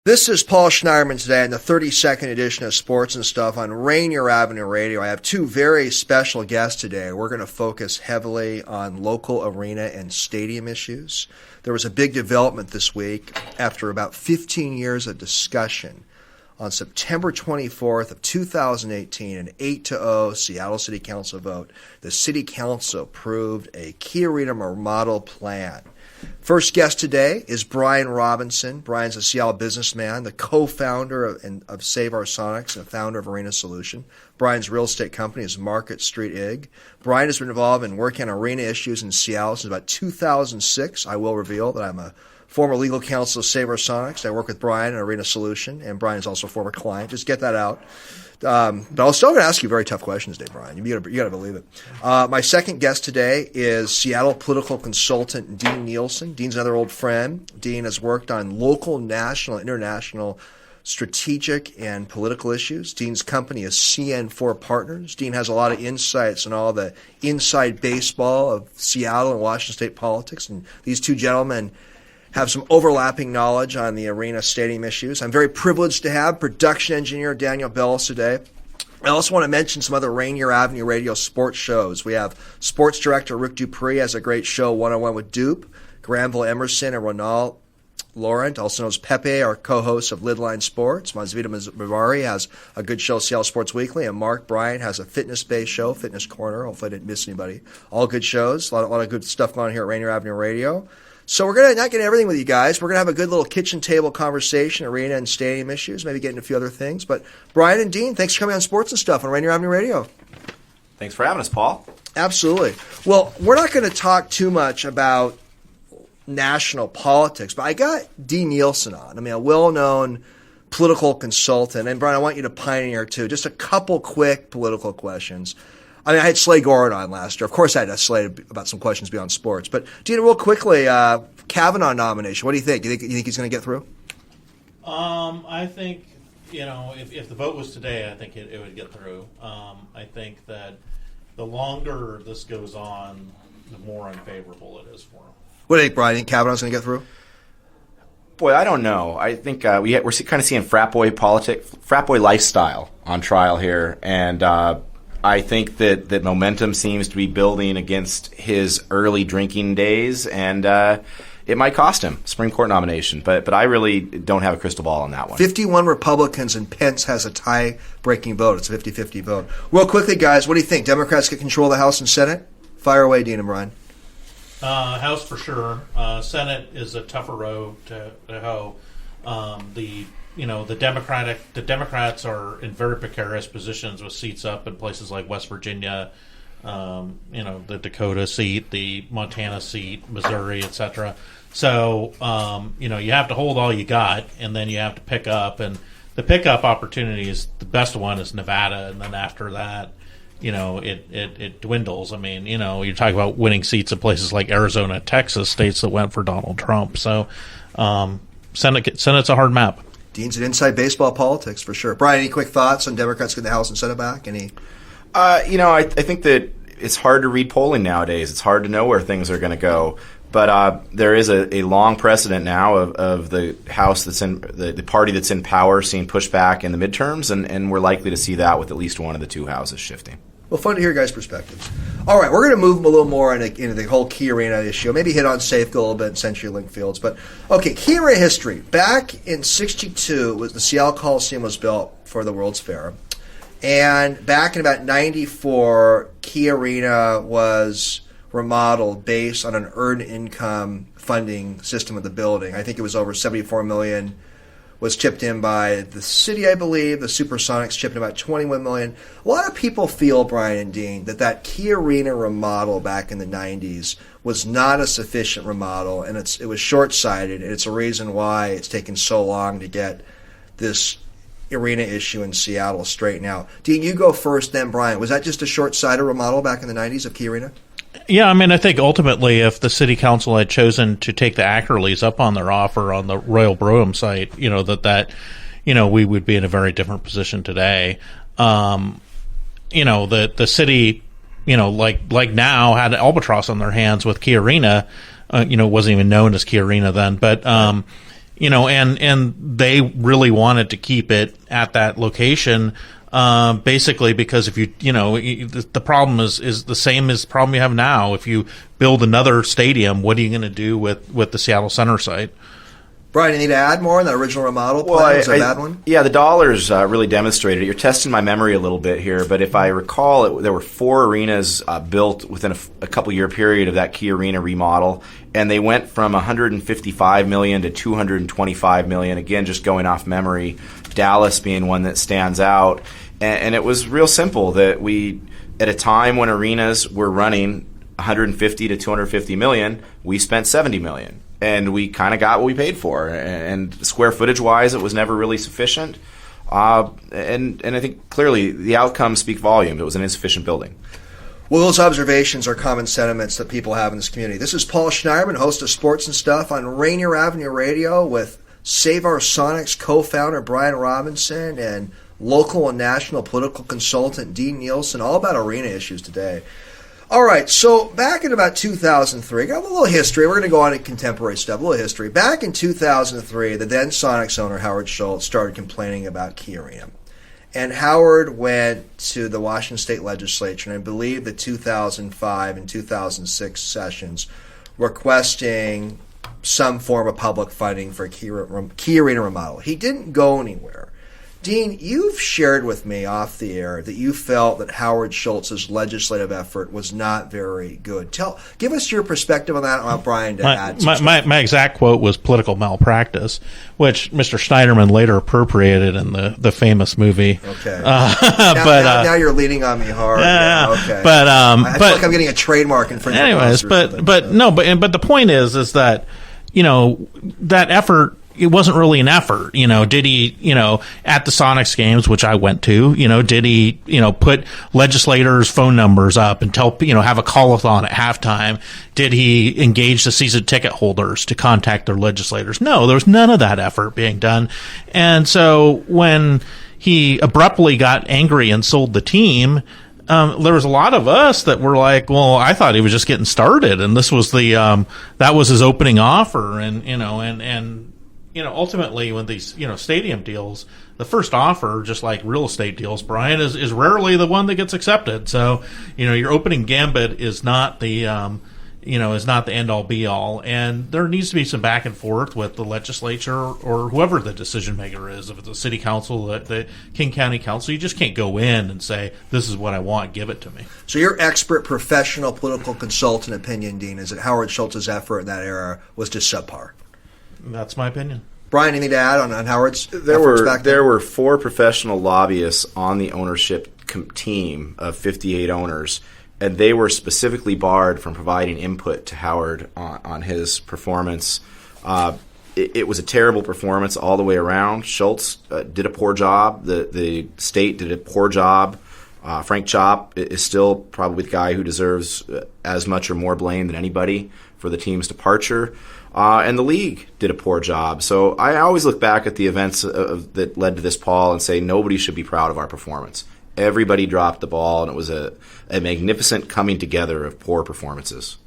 This is Paul Schneiderman today in the 32nd edition of Sports and Stuff on Rainier Avenue Radio. I have two very special guests today. We're going to focus heavily on local arena and stadium issues. There was a big development this week after about 15 years of discussion. On September 24th of 2018, an 8-0 Seattle City Council vote, the City Council approved a Key Arena remodel plan. First guest today is Brian Robinson. Brian's a Seattle businessman, the co-founder of Save Our Sonics, and the founder of Arena Solution. Brian's real estate company is Market Street Ig. Brian has been involved in working on arena issues in Seattle since about 2006. I will reveal that I'm a former legal counsel of Save Our Sonics. I work with Brian at Arena Solution, and Brian is also a former client. Just get that out. But I'll still going to ask you very tough questions today, Brian. You got to believe it. My second guest today is Seattle political consultant Dean Nielsen. Dean's another old friend. Dean has worked on local, national, international strategic and political issues. Dean's company is CN4 Partners. Dean has a lot of insights on all the inside baseball of Seattle and Washington state politics, and these two gentlemen have some overlapping knowledge on the arena stadium issues. I'm very privileged to have production engineer Daniel Bellis today. I also want to mention some other Rainier Avenue Radio sports shows. We have sports director Rick Dupree has a great show, One-on-One with Dupe. Granville Emerson and Ronald Laurent, also known as Pepe, are co-hosts of Lidline Sports. Mazvita Mavari has a good show, Seattle Sports Weekly, and Mark Bryant has a fitness-based show, Fitness Corner. Hopefully I didn't miss anybody. All good shows, a lot of good stuff going on here at Rainier Avenue Radio. So we're going to not get everything with you guys. We're going to have a good little kitchen table conversation, arena and stadium issues, maybe get into a few other things. But Brian and Dean, thanks for coming on Sports and Stuff on Rainier Avenue Radio. Thanks for having us, Paul. Absolutely. Well, we're not going to talk too much about national politics, but I got Dean Nielsen on. I mean, a well-known political consultant. And Brian, I want you to pioneer too. Just a couple quick political questions. I mean, I had Slay Gordon on last year. Of course, I had Slay about some questions beyond sports. But, Dean, real quickly, Kavanaugh nomination. What do you think? You think he's going to get through? I think, if the vote was today, I think it would get through. I think that the longer this goes on, the more unfavorable it is for him. What do you think, Brian? You think Kavanaugh's going to get through? Boy, I don't know. I think we're kind of seeing frat boy lifestyle on trial here, and I think that momentum seems to be building against his early drinking days, and it might cost him Supreme Court nomination. But I really don't have a crystal ball on that one. 51 Republicans, and Pence has a tie-breaking vote. It's a 50-50 vote. Real quickly, guys, what do you think? Democrats get control of the House and Senate? Fire away, Dean and Brian. House for sure. Senate is a tougher road to hoe. The Democrats are in very precarious positions with seats up in places like West Virginia, the Dakota seat, the Montana seat, Missouri, etc. So, you have to hold all you got, and then you have to pick up. And the pickup opportunity is the best one is Nevada, and then after that, it dwindles. I mean, you're talking about winning seats in places like Arizona, Texas, states that went for Donald Trump. So, Senate's a hard map. Dean's an inside baseball politics for sure. Brian, any quick thoughts on Democrats getting the House and Senate back? I think that it's hard to read polling nowadays. It's hard to know where things are going to go. But there is a long precedent now of the House that's in the party that's in power seeing pushback in the midterms, and we're likely to see that with at least one of the two houses shifting. Well, fun to hear guys' perspectives. All right, we're going to move a little more into the whole Key Arena issue. Maybe hit on Safeco a little bit, CenturyLink Fields. But, okay, Key Arena history. Back in 1962, the Seattle Coliseum was built for the World's Fair. And back in about 1994, Key Arena was remodeled based on an earned income funding system of the building. I think it was over $74 million. Was chipped in by the city, I believe. The Supersonics chipped in about $21 million. A lot of people feel, Brian and Dean, that Key Arena remodel back in the 90s was not a sufficient remodel, and it was short-sighted, and it's a reason why it's taken so long to get this arena issue in Seattle straightened out. Dean, you go first, then Brian. Was that just a short-sighted remodel back in the 90s of Key Arena? Yeah, I mean, I think ultimately if the city council had chosen to take the Ackerleys up on their offer on the Royal Brougham site, we would be in a very different position today. The city, like now had Albatross on their hands with Key Arena, wasn't even known as Key Arena then, but and they really wanted to keep it at that location. Basically, because if the problem is the same as the problem you have now. If you build another stadium, what are you going to do with the Seattle Center site? Brian, you need to add more on the original remodel plan? Was it that one? Yeah, the dollars really demonstrated it. You're testing my memory a little bit here, but if I recall, there were 4 arenas built within a couple-year period of that key arena remodel, and they went from $155 million to $225 million, again, just going off memory, Dallas being one that stands out. And it was real simple that we, at a time when arenas were running 150 to 250 million, we spent 70 million. And we kind of got what we paid for. And square footage-wise, it was never really sufficient. And I think clearly the outcomes speak volumes. It was an insufficient building. Well, those observations are common sentiments that people have in this community. This is Paul Schneiderman, host of Sports and Stuff on Rainier Avenue Radio with Save Our Sonics co-founder Brian Robinson and local and national political consultant Dean Nielsen, all about arena issues today. All right, so back in about 2003, got a little history. We're going to go on to contemporary stuff, a little history. Back in 2003, the then Sonics owner, Howard Schultz, started complaining about Key Arena. And Howard went to the Washington State Legislature, and I believe the 2005 and 2006 sessions, requesting some form of public funding for Key Arena remodel. He didn't go anywhere. Dean, you've shared with me off the air that you felt that Howard Schultz's legislative effort was not very good. Give us your perspective on that. I want Brian to add some stuff. My exact quote was political malpractice, which Mr. Schneiderman later appropriated in the famous movie. Okay. Now you're leaning on me hard. Yeah. Okay. But I feel like I'm getting a trademark infringement. Anyways, but the point is that that effort. It wasn't really an effort, did he, at the Sonics games, which I went to, did he, put legislators' phone numbers up and have a call-a-thon at halftime? Did he engage the season ticket holders to contact their legislators? No, there was none of that effort being done. And so when he abruptly got angry and sold the team, there was a lot of us that were like, well, I thought he was just getting started, and this was that was his opening offer, and ultimately, when these, stadium deals, the first offer, just like real estate deals, Brian, is rarely the one that gets accepted. So, your opening gambit is not the, is not the end all be all. And there needs to be some back and forth with the legislature or whoever the decision maker is. If it's the city council, the King County Council, you just can't go in and say, this is what I want, give it to me. So your expert professional political consultant opinion, Dean, is that Howard Schultz's effort in that era was just subpar. That's my opinion. Brian, anything to add on Howard's efforts back then? There were 4 professional lobbyists on the ownership team of 58 owners, and they were specifically barred from providing input to Howard on his performance. It was a terrible performance all the way around. Schultz did a poor job. The state did a poor job. Frank Chop is still probably the guy who deserves as much or more blame than anybody for the team's departure. And the league did a poor job. So I always look back at the events that led to this, Paul, and say nobody should be proud of our performance. Everybody dropped the ball, and it was a magnificent coming together of poor performances.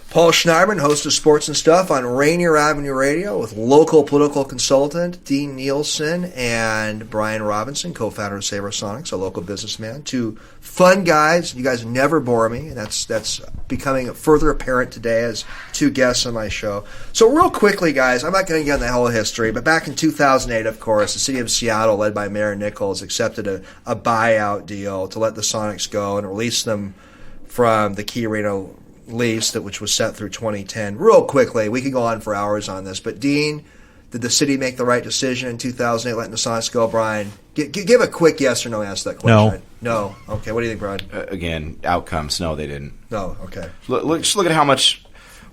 Paul Schneiderman, host of Sports and Stuff on Rainier Avenue Radio with local political consultant Dean Nielsen and Brian Robinson, co-founder of Save Our Sonics, a local businessman. 2 fun guys. You guys never bore me, and that's becoming further apparent today as 2 guests on my show. So real quickly, guys, I'm not going to get into the whole history, but back in 2008, of course, the city of Seattle, led by Mayor Nichols, accepted a buyout deal to let the Sonics go and release them from the Key Arena lease, which was set through 2010. Real quickly, we could go on for hours on this, but Dean, did the city make the right decision in 2008 letting the Sonics go? Brian, give a quick yes or no answer to that question. No. Okay, what do you think, Brian? Again, outcomes, no, they didn't. No, okay. Just look at how much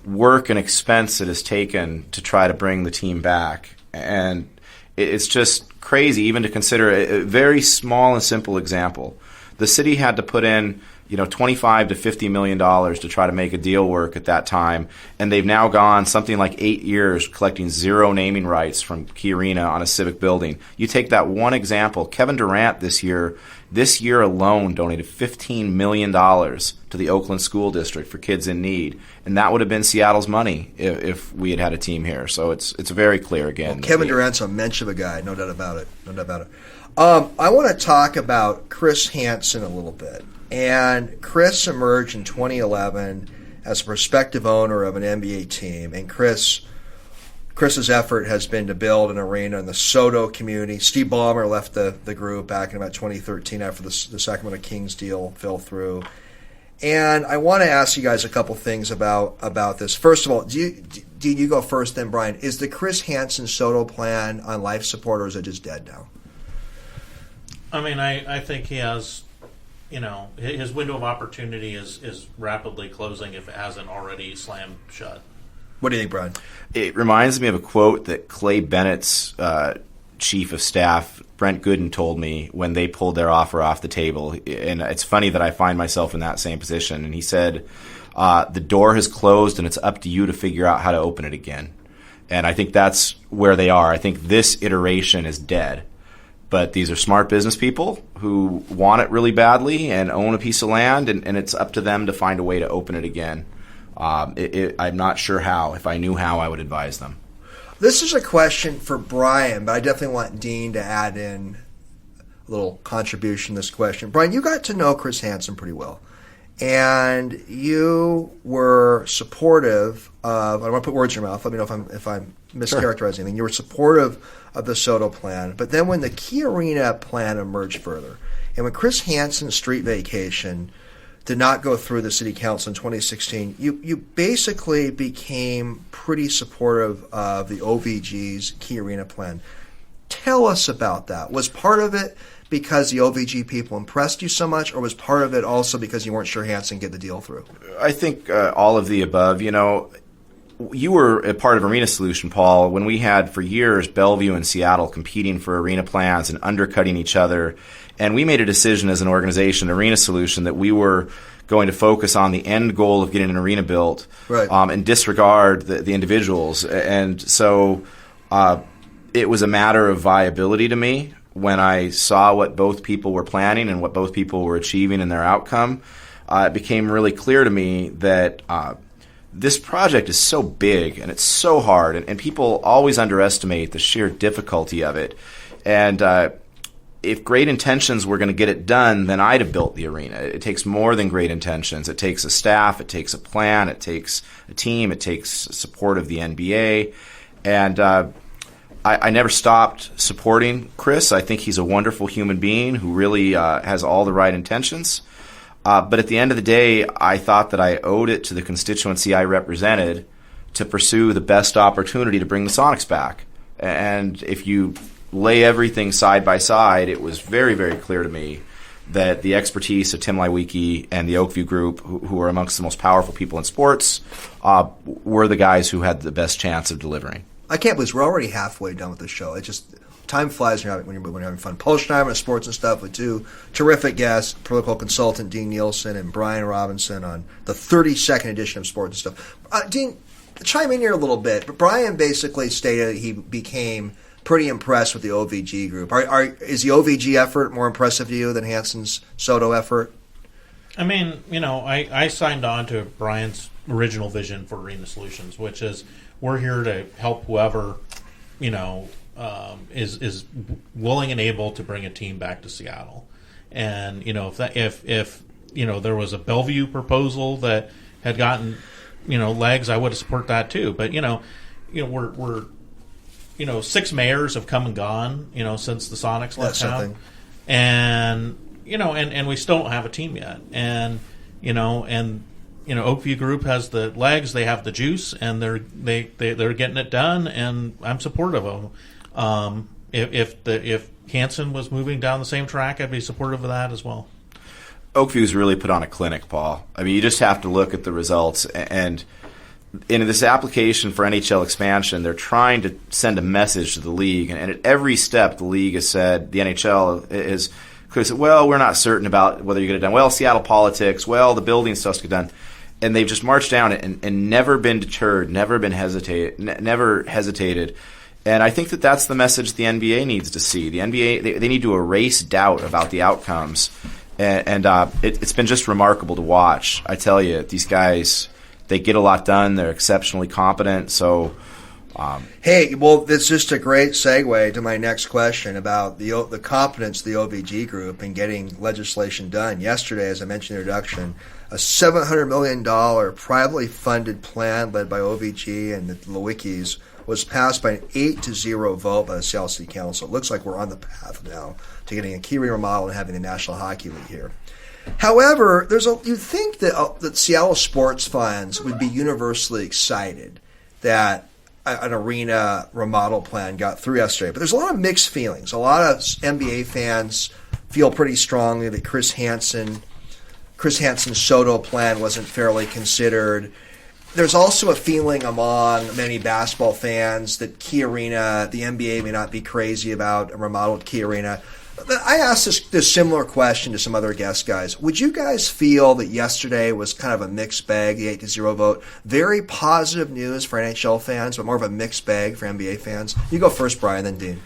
work and expense it has taken to try to bring the team back. And it's just crazy even to consider a very small and simple example. The city had to put in $25 to $50 million to try to make a deal work at that time. And they've now gone something like 8 years collecting 0 naming rights from Key Arena on a civic building. You take that one example. Kevin Durant this year alone donated $15 million to the Oakland School District for kids in need. And that would have been Seattle's money if we had had a team here. So it's very clear again. Well, Kevin Durant's a mensch of a guy, no doubt about it. I want to talk about Chris Hansen a little bit. And Chris emerged in 2011 as a prospective owner of an NBA team. And Chris's effort has been to build an arena in the SoDo community. Steve Ballmer left the group back in about 2013 after the Sacramento Kings deal fell through. And I want to ask you guys a couple things about this. First of all, do you go first, then Brian? Is the Chris Hansen SoDo plan on life support, or is it just dead now? I mean, I think he has, his window of opportunity is rapidly closing if it hasn't already slammed shut. What do you think, Brian? It reminds me of a quote that Clay Bennett's chief of staff, Brent Gooden, told me when they pulled their offer off the table. And it's funny that I find myself in that same position. And he said, the door has closed and it's up to you to figure out how to open it again. And I think that's where they are. I think this iteration is dead. But these are smart business people who want it really badly and own a piece of land, and it's up to them to find a way to open it again. I'm not sure how. If I knew how, I would advise them. This is a question for Brian, but I definitely want Dean to add in a little contribution to this question. Brian, you got to know Chris Hansen pretty well, and you were supportive of, I don't want to put words in your mouth, let me know if I'm mischaracterizing anything. You were supportive of the SoDo plan, but then when the Key Arena plan emerged further, and when Chris Hansen's street vacation did not go through the city council in 2016, you basically became pretty supportive of the OVG's Key Arena plan. Tell us about that. Was part of it because the OVG people impressed you so much, or was part of it also because you weren't sure Hansen get the deal through? I think all of the above. You were a part of Arena Solution, Paul, when we had for years Bellevue and Seattle competing for arena plans and undercutting each other. And we made a decision as an organization, Arena Solution, that we were going to focus on the end goal of getting an arena built, right, and disregard the individuals. And so it was a matter of viability to me when I saw what both people were planning and what both people were achieving in their outcome. It became really clear to me that this project is so big and it's so hard, and people always underestimate the sheer difficulty of it. And if great intentions were going to get it done, then I'd have built the arena. It takes more than great intentions. It takes a staff, it takes a plan, it takes a team, it takes support of the NBA. And I never stopped supporting Chris. I think he's a wonderful human being who really has all the right intentions. But at the end of the day, I thought that I owed it to the constituency I represented to pursue the best opportunity to bring the Sonics back. And if you lay everything side by side, it was very, very clear to me that the expertise of Tim Leiweke and the Oakview Group, who are amongst the most powerful people in sports, were the guys who had the best chance of delivering. I can't believe we're already halfway done with this show. It just time flies when you're having fun. Paul Schneider, sports and stuff, with two terrific guests, political consultant Dean Nielsen and Brian Robinson on the 32nd edition of Sports and Stuff. Dean, chime in here a little bit. But Brian basically stated he became pretty impressed with the OVG group. Is the OVG effort more impressive to you than Hansen's SoDo effort? I mean, I signed on to Brian's original vision for Arena Solutions, which is we're here to help whoever, is willing and able to bring a team back to Seattle. And if there was a Bellevue proposal that had gotten legs, I would have supported that too. But we're 6 mayors have come and gone since the Sonics left town, and and we still don't have a team yet. And Oakview Group has the legs, they have the juice, and they're getting it done, and I'm supportive of them. If Hansen was moving down the same track, I'd be supportive of that as well. Oakview's really put on a clinic, Paul. I mean, you just have to look at the results. And in this application for NHL expansion, they're trying to send a message to the league. And at every step, the league has said, the NHL has could have said, well, we're not certain about whether you get it done. Well, Seattle politics. Well, the building stuff's get done. And they've just marched down it and never been deterred, never hesitated. And I think that that's the message the NBA needs to see. The NBA, they need to erase doubt about the outcomes. And it's been just remarkable to watch. I tell you, these guys, they get a lot done. They're exceptionally competent. So, hey, well, it's just a great segue to my next question about the competence of the OVG group in getting legislation done. Yesterday, as I mentioned in the introduction, a $700 million privately funded plan led by OVG and the Lewickis was passed by an 8-0 vote by the Seattle City Council. It looks like we're on the path now to getting a key remodel and having the National Hockey League here. However, you'd think that Seattle sports fans would be universally excited that an and remodel plan got through yesterday. But there's a lot of mixed feelings. A lot of NBA fans feel pretty strongly that Chris Hansen's Soto plan wasn't fairly considered. There's also a feeling among many basketball fans that Key Arena, the NBA may not be crazy about a remodeled Key Arena. I asked this similar question to some other guest guys. Would you guys feel that yesterday was kind of a mixed bag, the 8-0 vote? Very positive news for NHL fans, but more of a mixed bag for NBA fans? You go first, Brian, then Dean.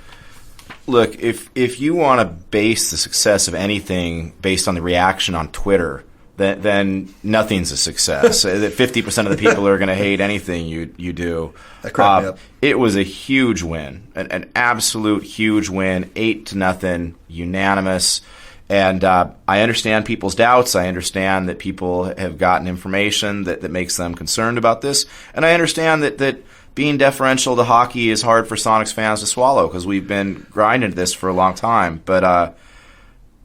Look, if you want to base the success of anything based on the reaction on Twitter, then nothing's a success. That 50% of the people are going to hate anything you do. That cracked me up. It was a huge win, an absolute huge win, 8-0, unanimous. And I understand people's doubts. I understand that people have gotten information that makes them concerned about this. And I understand that being deferential to hockey is hard for Sonics fans to swallow because we've been grinding at this for a long time. But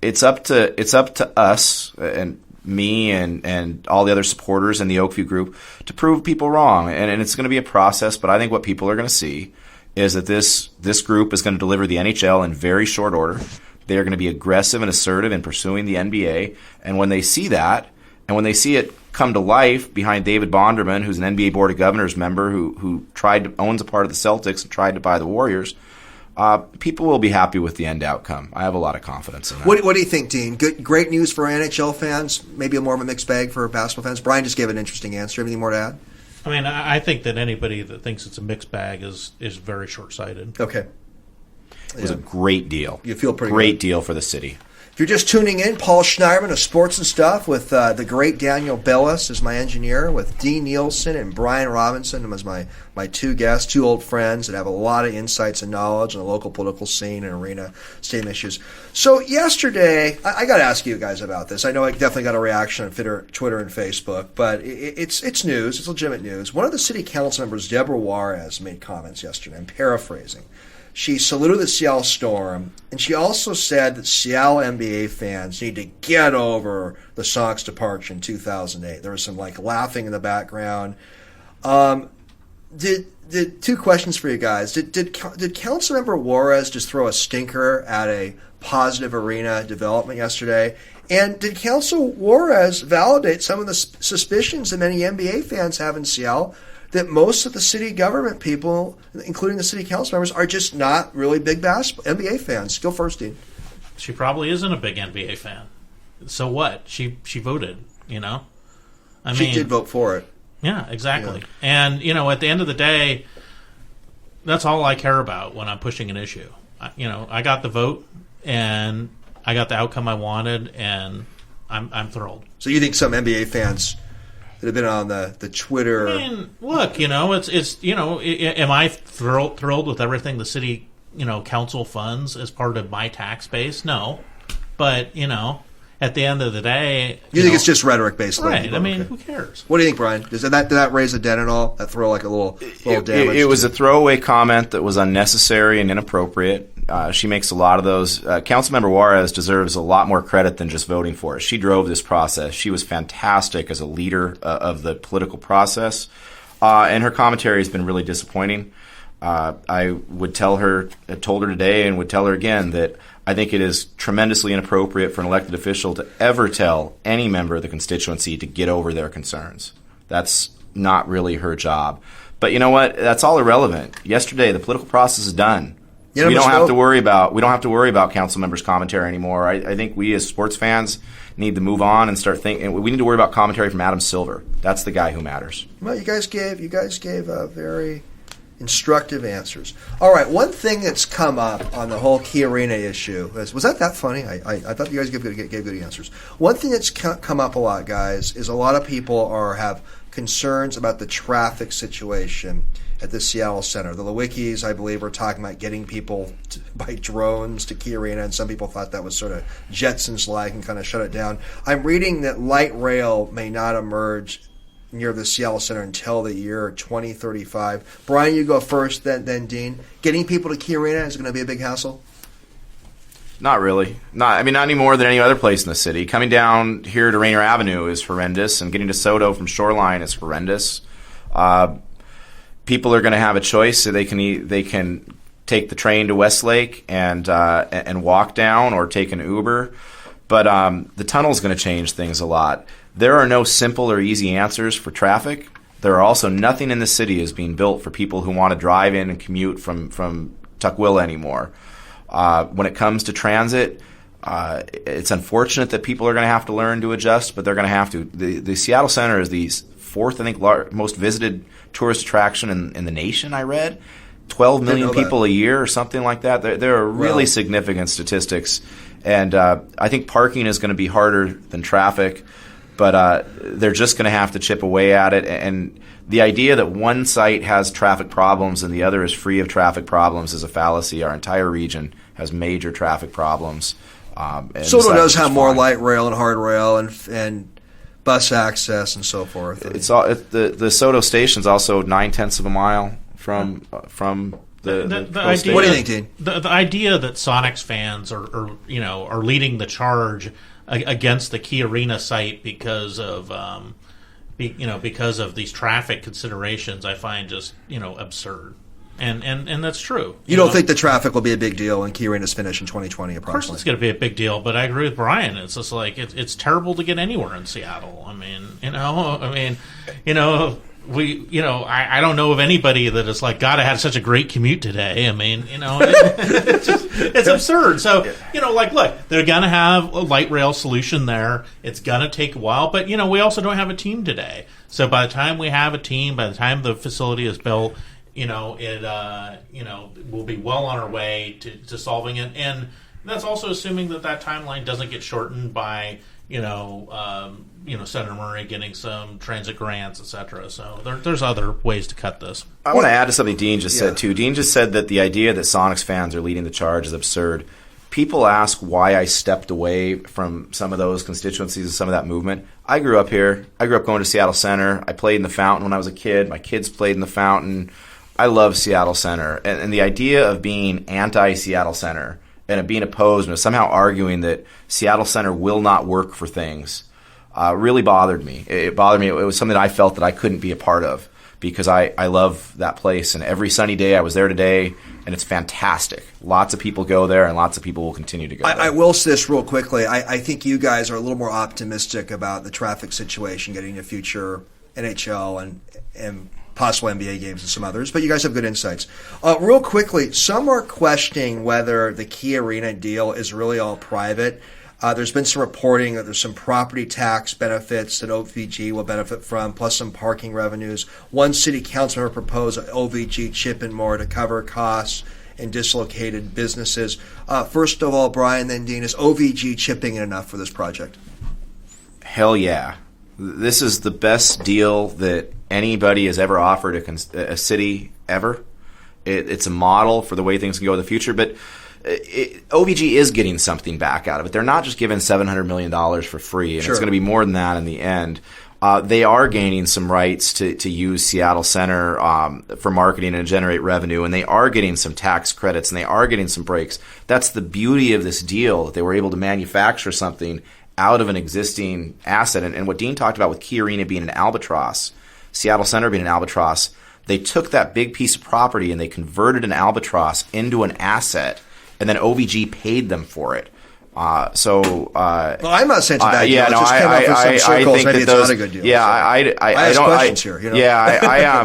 it's up to us and me and all the other supporters in the Oakview group to prove people wrong. And it's going to be a process, but I think what people are going to see is that this group is going to deliver the NHL in very short order. They are going to be aggressive and assertive in pursuing the NBA. And when they see that, and when they see it come to life behind David Bonderman, who's an NBA Board of Governors member who owns a part of the Celtics and tried to buy the Warriors, people will be happy with the end outcome. I have a lot of confidence in that. What do you think, Dean? Great news for NHL fans, maybe more of a mixed bag for basketball fans? Brian just gave an interesting answer. Anything more to add? I mean, I think that anybody that thinks it's a mixed bag is very short-sighted. Okay. It was a great deal. You feel pretty great good. deal for the city. If you're just tuning in, Paul Schneiderman of Sports and Stuff with the great Daniel Bellis as my engineer, with Dean Nielsen and Brian Robinson as my two guests, two old friends that have a lot of insights and knowledge on the local political scene and arena stadium issues. So yesterday, I got to ask you guys about this. I know I definitely got a reaction on Twitter and Facebook, but it's news. It's legitimate news. One of the city council members, Deborah Juarez, made comments yesterday. I'm paraphrasing. She saluted the Seattle Storm, and she also said that Seattle NBA fans need to get over the Sox departure in 2008. There was some laughing in the background. Did two questions for you guys. Did Councilmember Juarez just throw a stinker at a positive arena development yesterday? And did Council Juarez validate some of the suspicions that many NBA fans have in Seattle that most of the city government people, including the city council members, are just not really big basketball NBA fans? Go first, Dean. She probably isn't a big NBA fan. So what? She voted, She did vote for it. Yeah, exactly. Yeah. And, at the end of the day, that's all I care about when I'm pushing an issue. I got the vote, and I got the outcome I wanted, and I'm thrilled. So you think some NBA fans that have been on the Twitter? I mean, look, it's am I thrilled with everything the city, council funds as part of my tax base? No. But, at the end of the day... You think it's just rhetoric, basically? Right. I mean, who cares? What do you think, Brian? Did that raise a dent at all? That throw a little damage? It was a throwaway comment that was unnecessary and inappropriate. She makes a lot of those. Councilmember Juarez deserves a lot more credit than just voting for it. She drove this process. She was fantastic as a leader of the political process, and her commentary has been really disappointing. I told her today and would tell her again that I think it is tremendously inappropriate for an elected official to ever tell any member of the constituency to get over their concerns. That's not really her job. But you know what? That's all irrelevant. Yesterday, the political process is done. We don't have to worry about council members' commentary anymore. I think we as sports fans need to move on and start thinking. We need to worry about commentary from Adam Silver. That's the guy who matters. Well, you guys gave very instructive answers. All right, one thing that's come up on the whole Key Arena issue was that funny? I thought you guys gave good answers. One thing that's come up a lot, guys, is a lot of people have concerns about the traffic situation at the Seattle Center. The Lewickis, I believe, were talking about getting people by drones to Key Arena, and some people thought that was sort of Jetsons-like and kind of shut it down. I'm reading that light rail may not emerge near the Seattle Center until the year 2035. Brian, you go first, then Dean. Getting people to Key Arena is going to be a big hassle? Not really. Not any more than any other place in the city. Coming down here to Rainier Avenue is horrendous, and getting to Soto from Shoreline is horrendous. People are going to have a choice, so they can take the train to Westlake and walk down, or take an Uber. But the tunnel is going to change things a lot. There are no simple or easy answers for traffic. There are also nothing in the city is being built for people who want to drive in and commute from Tukwila anymore. When it comes to transit, it's unfortunate that people are going to have to learn to adjust, but they're going to have to. The Seattle Center is the fourth, I think, most visited tourist attraction in the nation, I read. 12 million people a year or something like that. There are really significant statistics. And I think parking is going to be harder than traffic, but they're just going to have to chip away at it. And the idea that one site has traffic problems and the other is free of traffic problems is a fallacy. Our entire region has major traffic problems. Soto does have more light rail and hard rail and bus access and so forth. The Soto station's also 9/10 of a mile from the idea. What do you think, Dean? The idea that Sonics fans are leading the charge against the Key Arena site because of these traffic considerations, I find just absurd. And that's true. You don't think the traffic will be a big deal when Key Arena's finished in 2020? Of course, it's going to be a big deal. But I agree with Brian. It's just like it's terrible to get anywhere in Seattle. I don't know of anybody that is like, God, I had such a great commute today. It's absurd. So, look, they're going to have a light rail solution there. It's going to take a while, but, we also don't have a team today. So by the time we have a team, by the time the facility is built, we'll be well on our way to solving it. And that's also assuming that timeline doesn't get shortened by, Senator Murray getting some transit grants, etc. So there's other ways to cut this. I want to add to something Dean just said, too. Dean just said that the idea that Sonics fans are leading the charge is absurd. People ask why I stepped away from some of those constituencies and some of that movement. I grew up here. I grew up going to Seattle Center. I played in the Fountain when I was a kid. My kids played in the Fountain. I love Seattle Center. And the idea of being anti-Seattle Center and of being opposed and somehow arguing that Seattle Center will not work for things really bothered me. It bothered me. It was something that I felt that I couldn't be a part of because I love that place. And every sunny day I was there today, and it's fantastic. Lots of people go there, and lots of people will continue to go there. I will say this real quickly. I think you guys are a little more optimistic about the traffic situation getting a future NHL and possible NBA games and some others, but you guys have good insights. Real quickly, some are questioning whether the Key Arena deal is really all private. There's been some reporting that there's some property tax benefits that OVG will benefit from, plus some parking revenues. One city council member proposed OVG chip in more to cover costs in dislocated businesses. First of all, Brian, then Dean, is OVG chipping in enough for this project? Hell yeah. This is the best deal that anybody has ever offered a city ever. It's a model for the way things can go in the future, but OVG is getting something back out of it. They're not just giving $700 million for free, and it's going to be more than that in the end. They are gaining some rights to use Seattle Center for marketing and generate revenue, and they are getting some tax credits, and they are getting some breaks. That's the beauty of this deal, that they were able to manufacture something out of an existing asset. And what Dean talked about with Key Arena being an albatross, Seattle Center being an albatross, they took that big piece of property and they converted an albatross into an asset, and then OVG paid them for it. Well, I'm not saying it's a bad deal. It just came out from some circles. Maybe it's not a good deal. Yeah, I ask questions here. Yeah,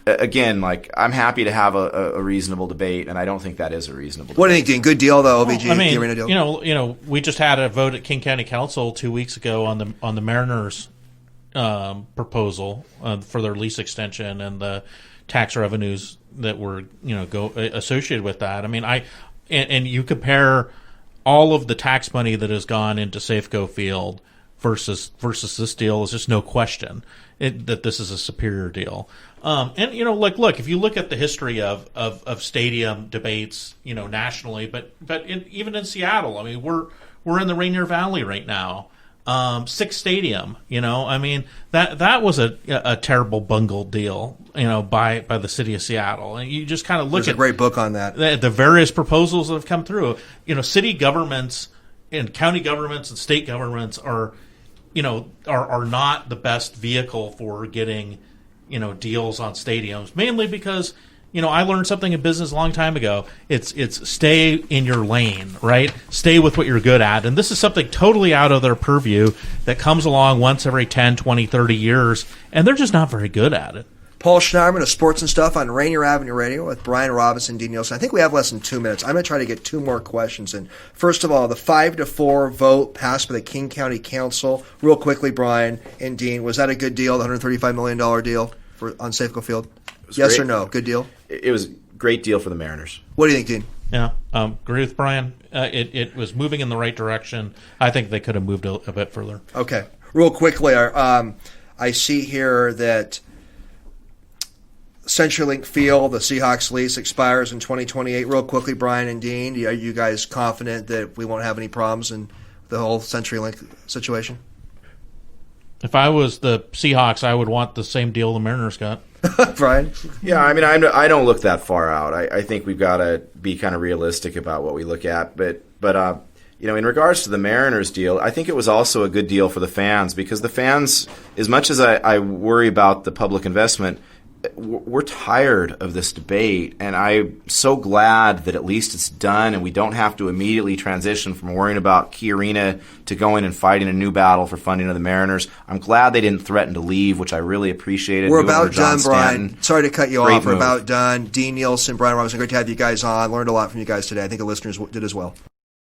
again, like, I'm happy to have a reasonable debate, and I don't think that is a reasonable debate. What do you think, Dean? Good deal, though, OVG, Well, I the arena deal? you know, we just had a vote at King County Council 2 weeks ago on the Mariners proposal for their lease extension and the tax revenues that were associated with that. I mean, and you compare all of the tax money that has gone into Safeco Field versus this deal, is just no question that this is a superior deal. And look, if you look at the history of stadium debates, nationally, but even in Seattle, I mean, we're in the Rainier Valley right now. Six Stadium, I mean, that was a terrible bungled deal, by the city of Seattle. And you just kind of look There's a great book on that. The various proposals that have come through. City governments and county governments and state governments are not the best vehicle for getting, deals on stadiums, mainly because, I learned something in business a long time ago. It's stay in your lane, right? Stay with what you're good at. And this is something totally out of their purview that comes along once every 10, 20, 30 years, and they're just not very good at it. Paul Schneiderman of Sports and Stuff on Rainier Avenue Radio with Brian Robinson, Dean Nielsen. I think we have less than 2 minutes. I'm going to try to get two more questions in. First of all, the 5-4 vote passed by the King County Council. Real quickly, Brian and Dean, was that a good deal, the $135 million deal on Safeco Field? Yes great. Or no? Good deal? It was a great deal for the Mariners. What do you think, Dean? Yeah, agree with Brian. It was moving in the right direction. I think they could have moved a bit further. Okay. Real quickly, I see here that CenturyLink Field, the Seahawks lease, expires in 2028. Real quickly, Brian and Dean, are you guys confident that we won't have any problems in the whole CenturyLink situation? If I was the Seahawks, I would want the same deal the Mariners got. Brian? Yeah, I mean, I don't look that far out. I think we've got to be kind of realistic about what we look at. But in regards to the Mariners deal, I think it was also a good deal for the fans, because the fans, as much as I worry about the public investment, we're tired of this debate, and I'm so glad that at least it's done and we don't have to immediately transition from worrying about Key Arena to going and fighting a new battle for funding of the Mariners. I'm glad they didn't threaten to leave, which I really appreciated. We're about done, Brian. Sorry to cut you off. We're move. about done. Dean Nielsen, Brian Robinson, great to have you guys on. Learned a lot from you guys today. I think the listeners did as well.